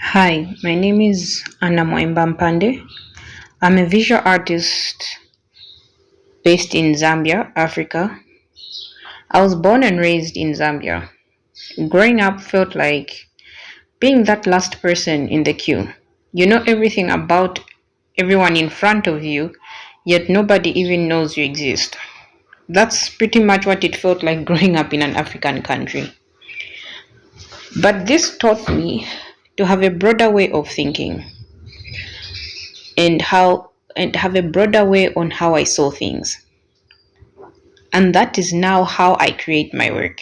Hi, my name is K Mphande. I'm a visual artist based in Zambia, Africa. I was born and raised in Zambia. Growing up felt like being that last person in the queue. You know everything about everyone in front of you, yet nobody even knows you exist. That's pretty much what it felt like growing up in an African country. But this taught me to have a broader way of thinking and have a broader way on how I saw things. And that is now how I create my work.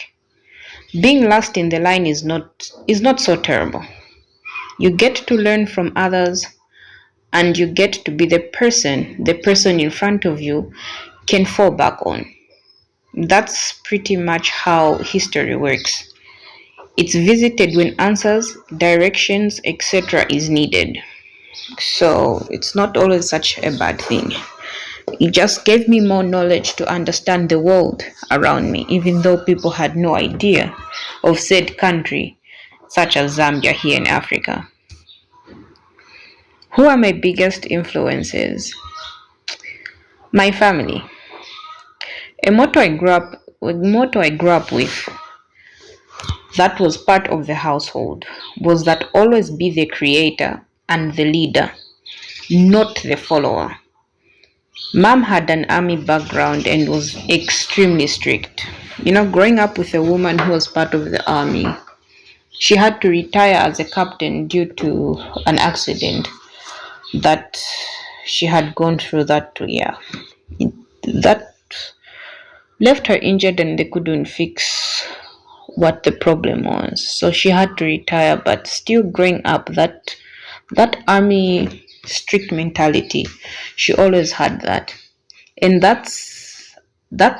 Being last in the line is not so terrible. You get to learn from others and you get to be the person in front of you can fall back on. That's pretty much how history works. It's visited when answers, directions, etc. is needed. So it's not always such a bad thing. It just gave me more knowledge to understand the world around me, even though people had no idea of said country, such as Zambia here in Africa. Who are my biggest influences? My family. A motto I grew up with that was part of the household was that always be the creator and the leader, not the follower. Mom had an army background and was extremely strict. Growing up with a woman who was part of the army, she had to retire as a captain due to an accident that she had gone through that year. That left her injured and they couldn't fix what the problem was. So she had to retire, but still growing up, that army strict mentality, she always had that. And that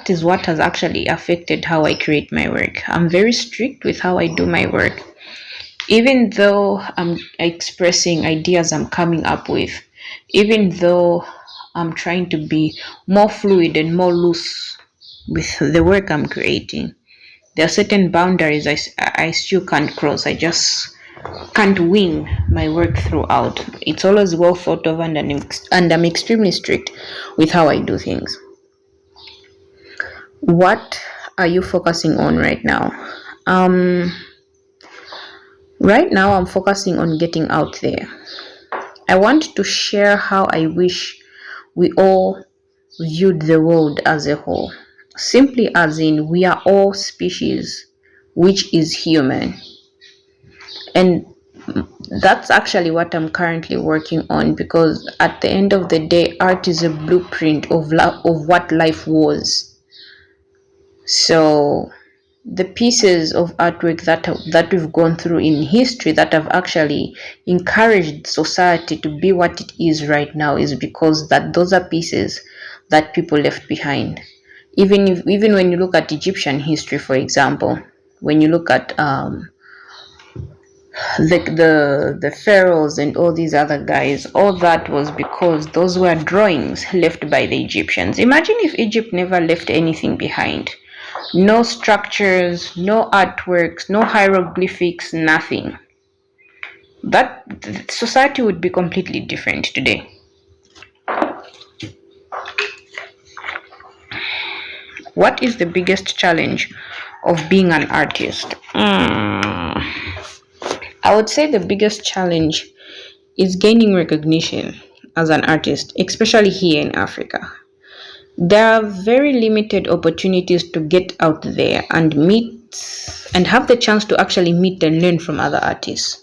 is what has actually affected how I create my work. I'm very strict with how I do my work. Even though I'm expressing ideas I'm coming up with, even though I'm trying to be more fluid and more loose with the work I'm creating, there are certain boundaries I still can't cross. I just can't wing my work throughout. It's always well thought of, and I'm extremely strict with how I do things. What are you focusing on right now? Um, right now, I'm focusing on getting out there. I want to share how I wish we all viewed the world as a whole. Simply as in, we are all species, which is human. And that's actually what I'm currently working on because at the end of the day, art is a blueprint of what life was. So the pieces of artwork that we've gone through in history that have actually encouraged society to be what it is right now is because that those are pieces that people left behind. Even when you look at Egyptian history, for example, when you look at the pharaohs and all these other guys, all that was because those were drawings left by the Egyptians. Imagine if Egypt never left anything behind. No structures, no artworks, no hieroglyphics, nothing. That society would be completely different today. What is the biggest challenge of being an artist? I would say the biggest challenge is gaining recognition as an artist, especially here in Africa. There are very limited opportunities to get out there and meet and have the chance to actually meet and learn from other artists.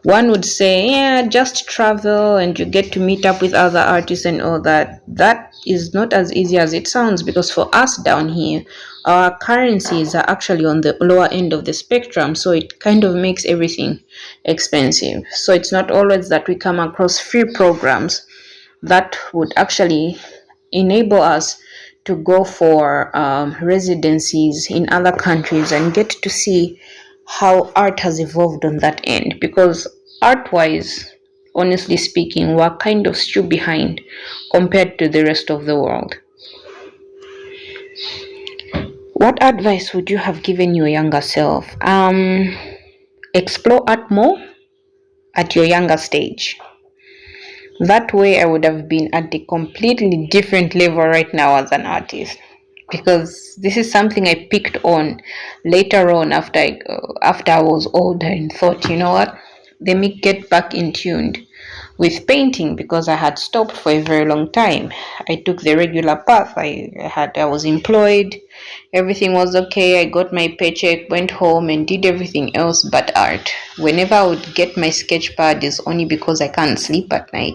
One would say, yeah, just travel and you get to meet up with other artists and all that. That is not as easy as it sounds because for us down here, our currencies are actually on the lower end of the spectrum, so it kind of makes everything expensive. So it's not always that we come across free programs that would actually enable us to go for residencies in other countries and get to see how art has evolved on that end. Because art wise, honestly speaking, we're kind of still behind compared to the rest of the world. What advice would you have given your younger self? Explore art more, at your younger stage. That way, I would have been at a completely different level right now as an artist. Because this is something I picked on later on after I was older and thought, you know what, let me get back in tuned with painting because I had stopped for a very long time. I took the regular path. I was employed. Everything was okay. I got my paycheck, went home and did everything else but art. Whenever I would get my sketch pad is only because I can't sleep at night.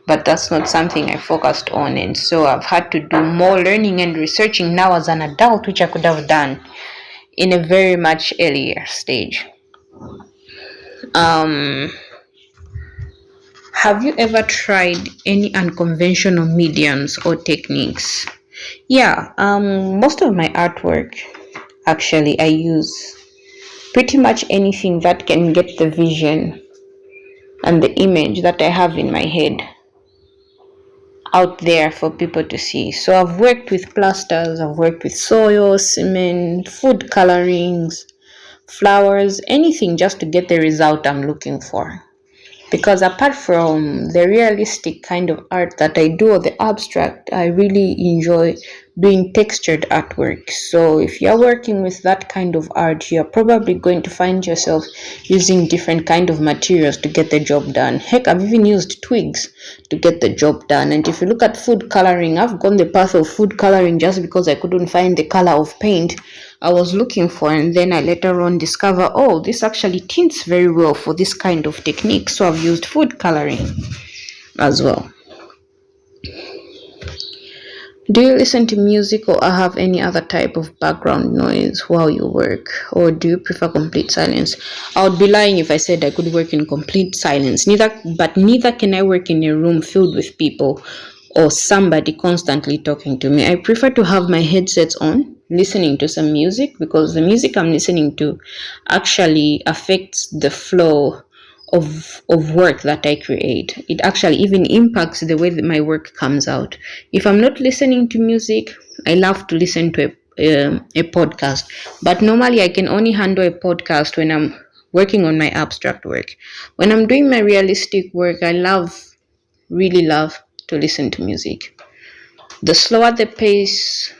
But that's not something I focused on, and so I've had to do more learning and researching now as an adult, which I could have done in a very much earlier stage. Um Have you ever tried any unconventional mediums or techniques? Yeah, most of my artwork actually I use pretty much anything that can get the vision and the image that I have in my head out there for people to see. So I've worked with plasters, I've worked with soil, cement, food colorings, flowers, anything just to get the result I'm looking for. Because apart from the realistic kind of art that I do or the abstract, I really enjoy doing textured artwork. So if you're working with that kind of art, you're probably going to find yourself using different kind of materials to get the job done. Heck, I've even used twigs to get the job done. And if you look at food coloring, I've gone the path of food coloring just because I couldn't find the color of paint I was looking for, and then I later on discover, oh, this actually tints very well for this kind of technique. So I've used food coloring as well. Do you listen to music or have any other type of background noise while you work, or do you prefer complete silence? I would be lying if I said I could work in complete silence. Neither can I work in a room filled with people or somebody constantly talking to me. I prefer to have my headsets on, listening to some music, because the music I'm listening to actually affects the flow of work that I create. It actually even impacts the way that my work comes out. If I'm not listening to music, I love to listen to a podcast. But normally I can only handle a podcast when I'm working on my abstract work. When I'm doing my realistic work, really love to listen to music. The slower the pace,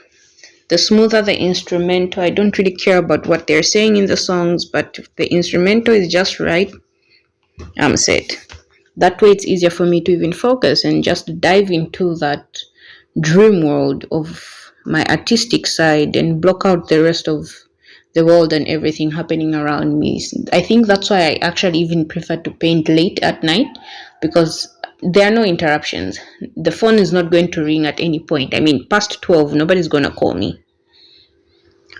the smoother the instrumental. I don't really care about what they're saying in the songs, but if the instrumental is just right, I'm set. That way it's easier for me to even focus and just dive into that dream world of my artistic side and block out the rest of the world and everything happening around me. I think that's why I actually even prefer to paint late at night, because there are no interruptions. The phone is not going to ring at any point. I mean, past 12, nobody's going to call me.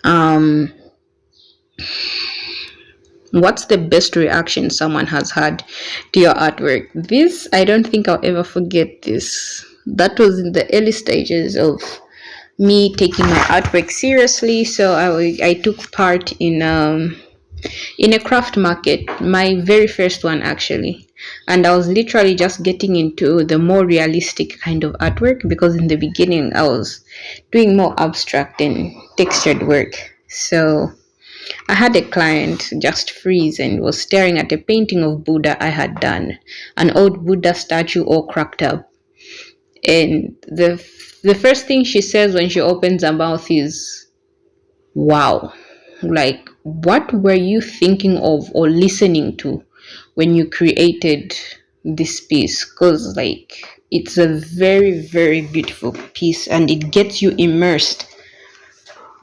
Um, What's the best reaction someone has had to your artwork? This, I don't think I'll ever forget this. That was in the early stages of me taking my artwork seriously. So I took part in a craft market, my very first one actually. And I was literally just getting into the more realistic kind of artwork, because in the beginning I was doing more abstract and textured work. So I had a client just freeze and was staring at a painting of Buddha I had done, an old Buddha statue all cracked up. And the first thing she says when she opens her mouth is, "Wow." Like, what were you thinking of or listening to when you created this piece? Because, like, it's a very, very beautiful piece and it gets you immersed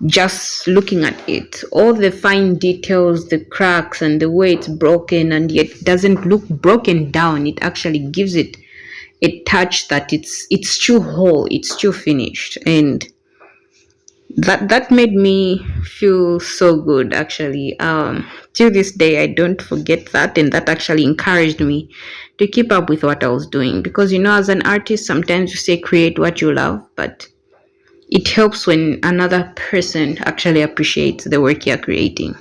just looking at it. All the fine details, the cracks, and the way it's broken, and yet doesn't look broken down. It actually gives it a touch that it's still whole, it's still finished, and that made me feel so good actually. Till this day I don't forget that, and that actually encouraged me to keep up with what I was doing, because as an artist sometimes you say create what you love, but it helps when another person actually appreciates the work you're creating.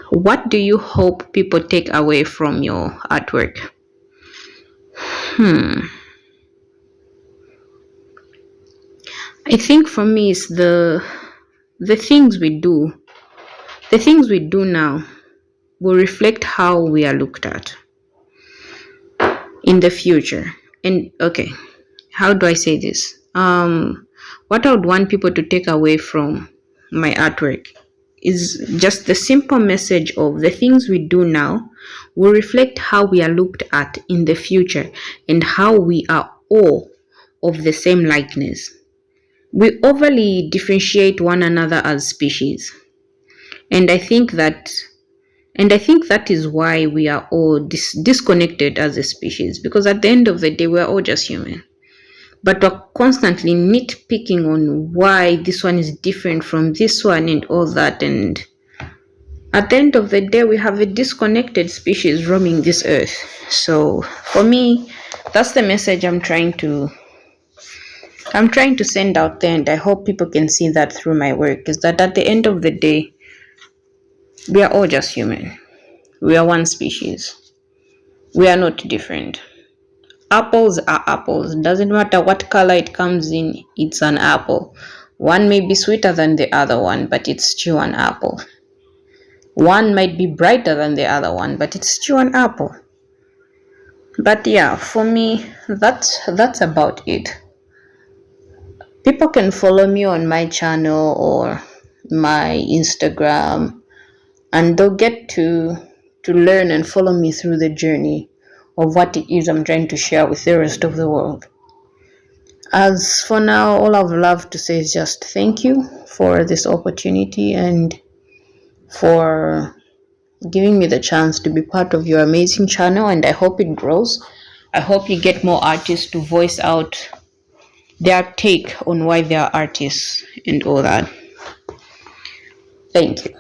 What do you hope people take away from your artwork? I think for me it's the things we do, the things we do now. will reflect how we are looked at in the future. And okay, how do I say this? What I would want people to take away from my artwork is just the simple message of the things we do now will reflect how we are looked at in the future and how we are all of the same likeness. We overly differentiate one another as species, and I think that is why we are all disconnected as a species, because at the end of the day we're all just human, but we're constantly nitpicking on why this one is different from this one and all that. And at the end of the day, we have a disconnected species roaming this earth. So for me, that's the message I'm trying to send out there, and I hope people can see that through my work, is that at the end of the day, we are all just human. We are one species. We are not different. Apples are apples. Doesn't matter what color it comes in, it's an apple. One may be sweeter than the other one, but it's still an apple. One might be brighter than the other one, but it's still an apple. But yeah, for me, that's about it. People can follow me on my channel or my Instagram, and they'll get to learn and follow me through the journey of what it is I'm trying to share with the rest of the world. As for now, all I would love to say is just thank you for this opportunity and for giving me the chance to be part of your amazing channel, and I hope it grows. I hope you get more artists to voice out their take on why they are artists and all that. Thank you.